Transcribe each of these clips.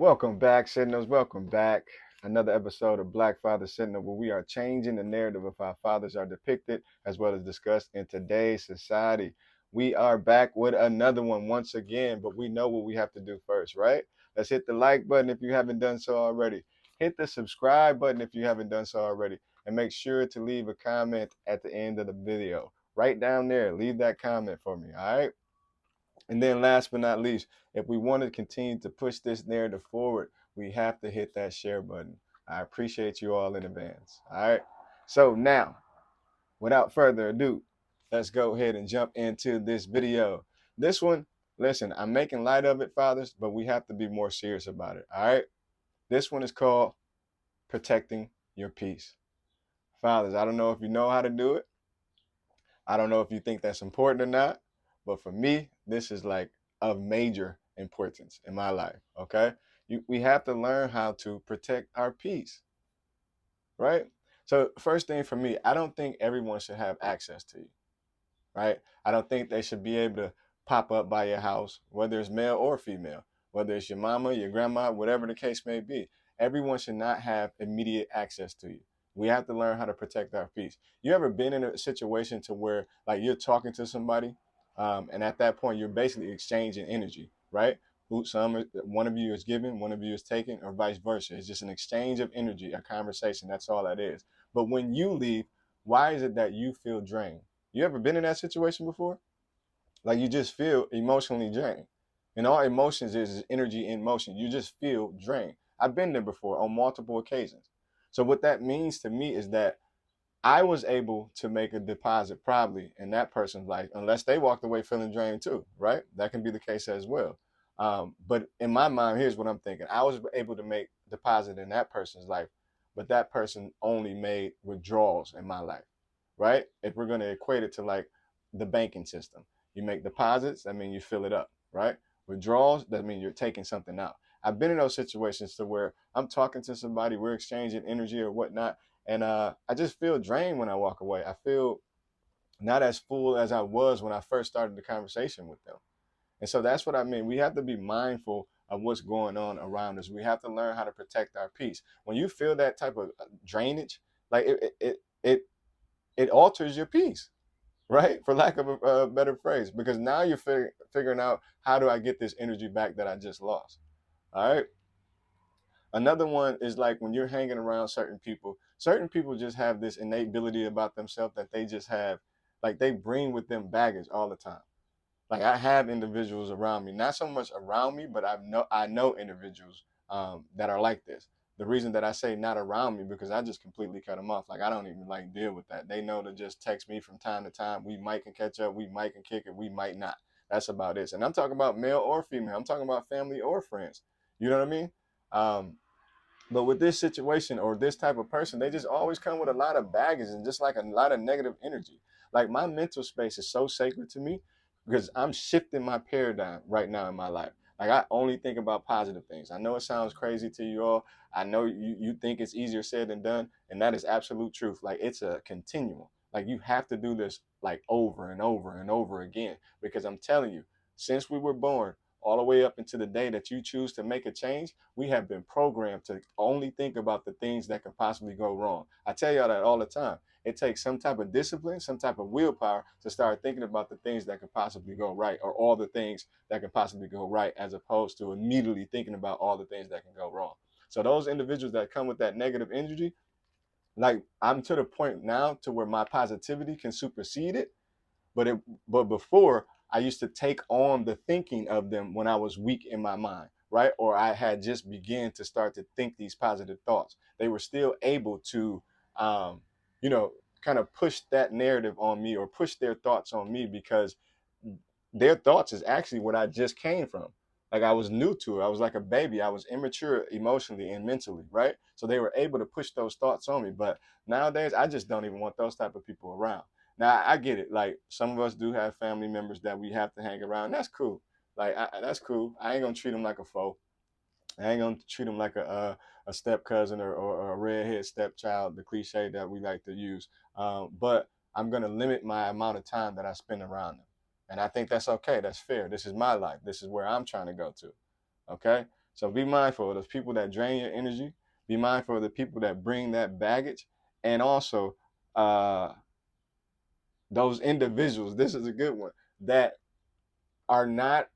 Welcome back, Sentinels. Welcome back. Another episode of Black Father Sentinel, where we are changing the narrative of how fathers are depicted as well as discussed in today's society. We are back with another one once again, but we know what we have to do first, right? Let's hit the like button if you haven't done so already. Hit the subscribe button if you haven't done so already. And make sure to leave a comment at the end of the video. Right down there, leave that comment for me, all right? And then last but not least, if we want to continue to push this narrative forward, we have to hit that share button. I appreciate you all in advance. All right. So now, without further ado, let's go ahead and jump into this video. This one, listen, I'm making light of it, fathers, but we have to be more serious about it. All right. This one is called protecting your peace. Fathers, I don't know if you know how to do it. I don't know if you think that's important or not, but for me, this is like of major importance in my life. Okay, we have to learn how to protect our peace, right? So first thing for me, I don't think everyone should have access to you, right? I don't think they should be able to pop up by your house, whether it's male or female, whether it's your mama, your grandma, whatever the case may be. Everyone should not have immediate access to you. We have to learn how to protect our peace. You ever been in a situation to where like you're talking to somebody, and at that point you're basically exchanging energy, right? One of you is giving, one of you is taking, or vice versa. It's just an exchange of energy, a conversation. That's all that is. But when you leave, why is it that you feel drained? You ever been in that situation before? Like you just feel emotionally drained. And all emotions is energy in motion. You just feel drained. I've been there before on multiple occasions. So what that means to me is that I was able to make a deposit probably in that person's life, unless they walked away feeling drained too, right? That can be the case as well. But in my mind, here's what I'm thinking. I was able to make deposit in that person's life, but that person only made withdrawals in my life, right? If we're going to equate it to like the banking system, you make deposits, that means you fill it up, right? Withdrawals, that means you're taking something out. I've been in those situations to where I'm talking to somebody, we're exchanging energy or whatnot, and I just feel drained when I walk away. I feel not as full as I was when I first started the conversation with them. And so that's what I mean. We have to be mindful of what's going on around us. We have to learn how to protect our peace. When you feel that type of drainage, like it alters your peace, right? For lack of a better phrase, because now you're figuring out how do I get this energy back that I just lost. All right. Another one is like when you're hanging around certain people just have this innate ability about themselves that they just have, like they bring with them baggage all the time. Like I have individuals around me, not so much around me, but I know individuals that are like this. The reason that I say not around me because I just completely cut them off. Like I don't even like deal with that. They know to just text me from time to time. We might can catch up, we might can kick it, we might not. That's about it. And I'm talking about male or female. I'm talking about family or friends. You know what I mean? Um, but with this situation or this type of person, they just always come with a lot of baggage and just like a lot of negative energy. Like my mental space is so sacred to me because I'm shifting my paradigm right now in my life. Like I only think about positive things. I know it sounds crazy to you all. I know you think it's easier said than done, and that is absolute truth. Like it's a continuum. Like you have to do this like over and over and over again because I'm telling you, since we were born, all the way up into the day that you choose to make a change, we have been programmed to only think about the things that can possibly go wrong. I tell y'all that all the time. It takes some type of discipline, some type of willpower to start thinking about the things that could possibly go right or all the things that can possibly go right as opposed to immediately thinking about all the things that can go wrong. So those individuals that come with that negative energy, like I'm to the point now to where my positivity can supersede it, but it but before I used to take on the thinking of them when I was weak in my mind, right? Or I had just began to start to think these positive thoughts. They were still able to um, you know, kind of push that narrative on me or push their thoughts on me because their thoughts is actually what I just came from. Like I was new to it. I was like a baby. I was immature emotionally and mentally, right? So they were able to push those thoughts on me. But nowadays, I just don't even want those type of people around. Now I get it. Like some of us do have family members that we have to hang around. That's cool. Like that's cool. I ain't gonna treat them like a foe. I ain't gonna treat them like a step cousin or a redhead stepchild, the cliche that we like to use. But I'm gonna limit my amount of time that I spend around them, and I think that's okay. That's fair. This is my life. This is where I'm trying to go to. Okay. So be mindful of those people that drain your energy. Be mindful of the people that bring that baggage, and also uh, those individuals. This is a good one that are not.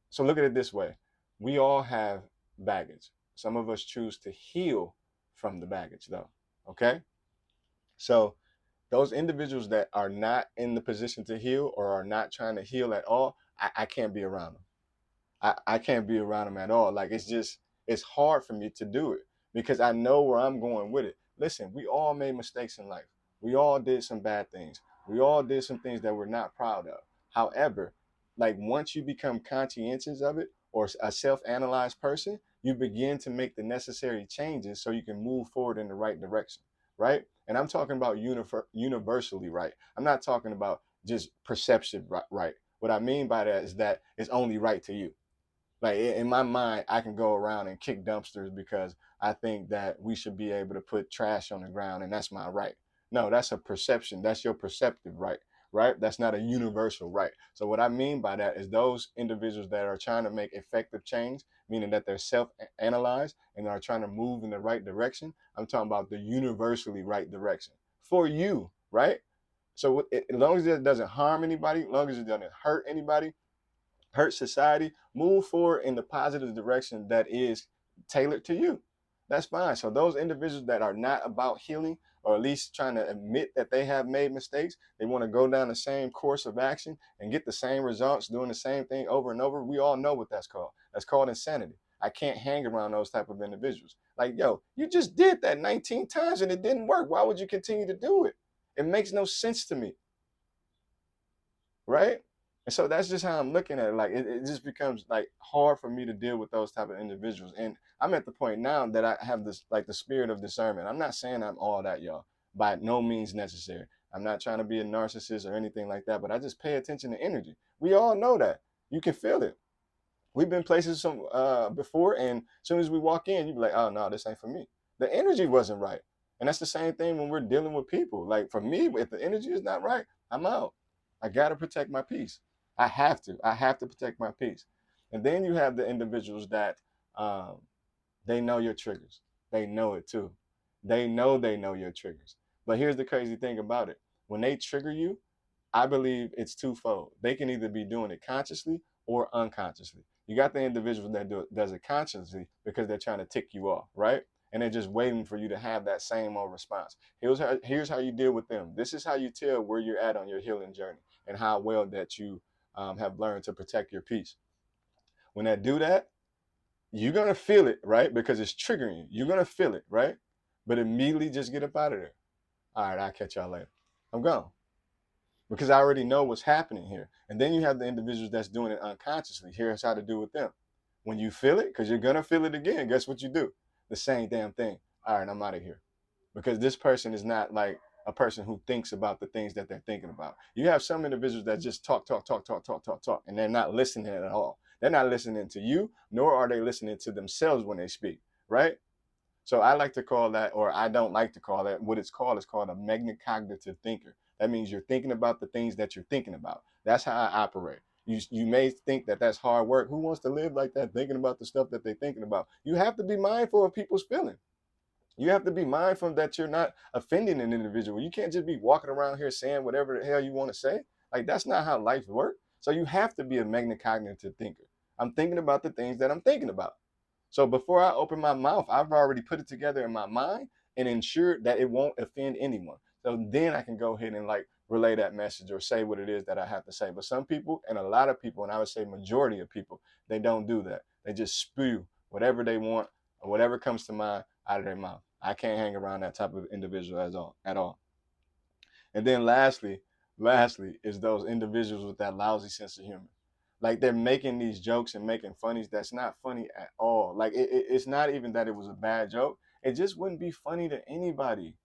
So look at it this way: we all have baggage. Some of us choose to heal from the baggage, though. Okay, so those individuals that are not in the position to heal or are not trying to heal at all, I can't be around them. I can't be around them at all. Like it's hard for me to do it because I know where I'm going with it. Listen, we all made mistakes in life. We all did some bad things. We all did some things that we're not proud of. However, like once you become conscientious of it or a self-analyzed person, you begin to make the necessary changes so you can move forward in the right direction, right? And I'm talking about universally right. I'm not talking about just perception right. What I mean by that is that it's only right to you. Like in my mind, I can go around and kick dumpsters because I think that we should be able to put trash on the ground and that's my right. No, that's a perception. That's your perceptive right, right? That's not a universal right. So what I mean by that is those individuals that are trying to make effective change, meaning that they're self-analyzed and are trying to move in the right direction. I'm talking about the universally right direction for you, right? So as long as it doesn't harm anybody, as long as it doesn't hurt anybody, hurt society, move forward in the positive direction that is tailored to you. That's fine. So those individuals that are not about healing, or at least trying to admit that they have made mistakes, they want to go down the same course of action and get the same results, doing the same thing over and over. We all know what that's called. That's called insanity. I can't hang around those type of individuals. Like, yo, you just did that 19 times and it didn't work. Why would you continue to do it? It makes no sense to me, right? And so that's just how I'm looking at it. Like it just becomes like hard for me to deal with those type of individuals. And I'm at the point now that I have this like the spirit of discernment. I'm not saying I'm all that, y'all. By no means necessary. I'm not trying to be a narcissist or anything like that, but I just pay attention to energy. We all know that. You can feel it. We've been places some before, and as soon as we walk in, you be like, oh no, this ain't for me. The energy wasn't right. And that's the same thing when we're dealing with people. Like for me, if the energy is not right, I'm out. I gotta protect my peace. I have to. I have to protect my peace. And then you have the individuals that um, they know your triggers. They know it too. They know your triggers. But here's the crazy thing about it. When they trigger you, I believe it's twofold. They can either be doing it consciously or unconsciously. You got the individual that does it consciously because they're trying to tick you off, right? And they're just waiting for you to have that same old response. Here's how you deal with them. This is how you tell where you're at on your healing journey and how well that you have learned to protect your peace. When they do that, you're gonna feel it, right? Because it's triggering you. You're gonna feel it, right? But immediately just get up out of there. All right, I'll catch y'all later. I'm gone because I already know what's happening here. And then you have the individuals that's doing it unconsciously. Here's how to do with them. When you feel it, because you're gonna feel it again, guess what you do? The same damn thing. All right, I'm out of here. Because this person is not like a person who thinks about the things that they're thinking about. You have some individuals that just talk, and they're not listening at all. They're not listening to you, nor are they listening to themselves when they speak, right? So I like to call that, or I don't like to call that, what it's called is called a megacognitive thinker. That means you're thinking about the things that you're thinking about. That's how I operate. You may think that that's hard work. Who wants to live like that, thinking about the stuff that they're thinking about? You have to be mindful of people's feelings. You have to be mindful that you're not offending an individual. You can't just be walking around here saying whatever the hell you want to say. Like that's not how life works. So you have to be a megacognitive thinker. I'm thinking about the things that I'm thinking about. So before I open my mouth, I've already put it together in my mind and ensured that it won't offend anyone. So then I can go ahead and like relay that message or say what it is that I have to say. But some people and a lot of people, and I would say majority of people, they don't do that. They just spew whatever they want or whatever comes to mind out of their mouth. I can't hang around that type of individual at all. And then lastly is those individuals with that lousy sense of humor. Like they're making these jokes and making funnies that's not funny at all. Like it's not even that it was a bad joke. It just wouldn't be funny to anybody.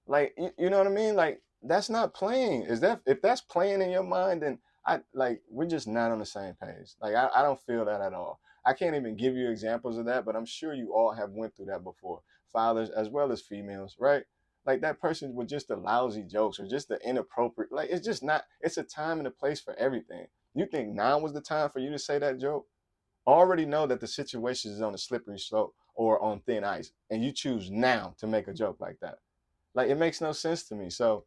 Like you know what I mean? Like that's not playing. Is that if that's playing in your mind, then I like we're just not on the same page. Like I don't feel that at all. I can't even give you examples of that, but I'm sure you all have went through that before. Fathers as well as females, right? Like that person with just the lousy jokes or just the inappropriate. Like it's just not. It's a time and a place for everything. You think now was the time for you to say that joke? already know that the situation is on a slippery slope or on thin ice, and you choose now to make a joke like that. Like, it makes no sense to me. So,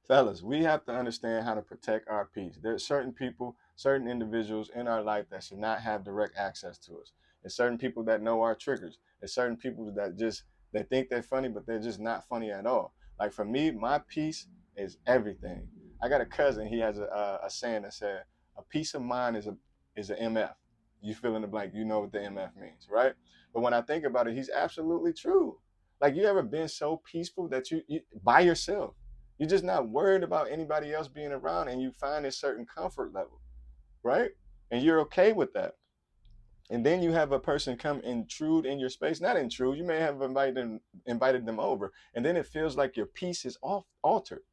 fellas, we have to understand how to protect our peace. There's certain people, certain individuals in our life that should not have direct access to us. There's certain people that know our triggers. There's certain people that just they think they're funny, but they're just not funny at all. Like for me, my peace is everything. I got a cousin. He has a saying that said, "A peace of mind is a MF." You fill in the blank. You know what the MF means, right? But when I think about it, he's absolutely true. Like, you ever been so peaceful that you by yourself? You're just not worried about anybody else being around, and you find a certain comfort level, right? And you're okay with that. And then you have a person come intrude in your space, not intrude, you may have invited them over, and then it feels like your peace is off altered.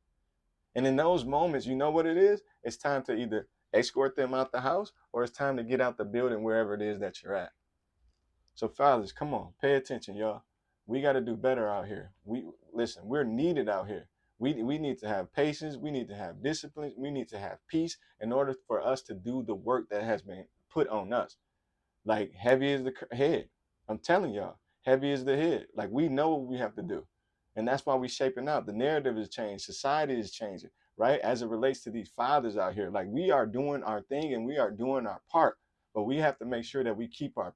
And in those moments, you know what it is? It's time to either escort them out the house, or it's time to get out the building, wherever it is that you're at. So fathers, come on, pay attention, y'all. We got to do better out here. We listen, we're needed out here. We need to have patience, we need to have discipline, we need to have peace in order for us to do the work that has been put on us. Like, heavy is the head. I'm telling y'all, heavy is the head. Like, we know what we have to do. And that's why we shaping out. The narrative is changed. Society is changing, right? As it relates to these fathers out here. Like, we are doing our thing and we are doing our part. But we have to make sure that we keep our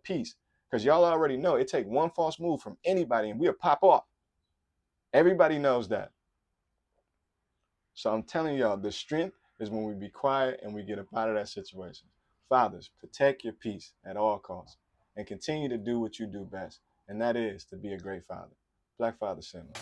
peace. Because y'all already know it take one false move from anybody and we'll pop off. Everybody knows that. So I'm telling y'all, the strength is when we be quiet and we get up out of that situation. Fathers, protect your peace at all costs and continue to do what you do best, and that is to be a great father. Black Father Syndrome.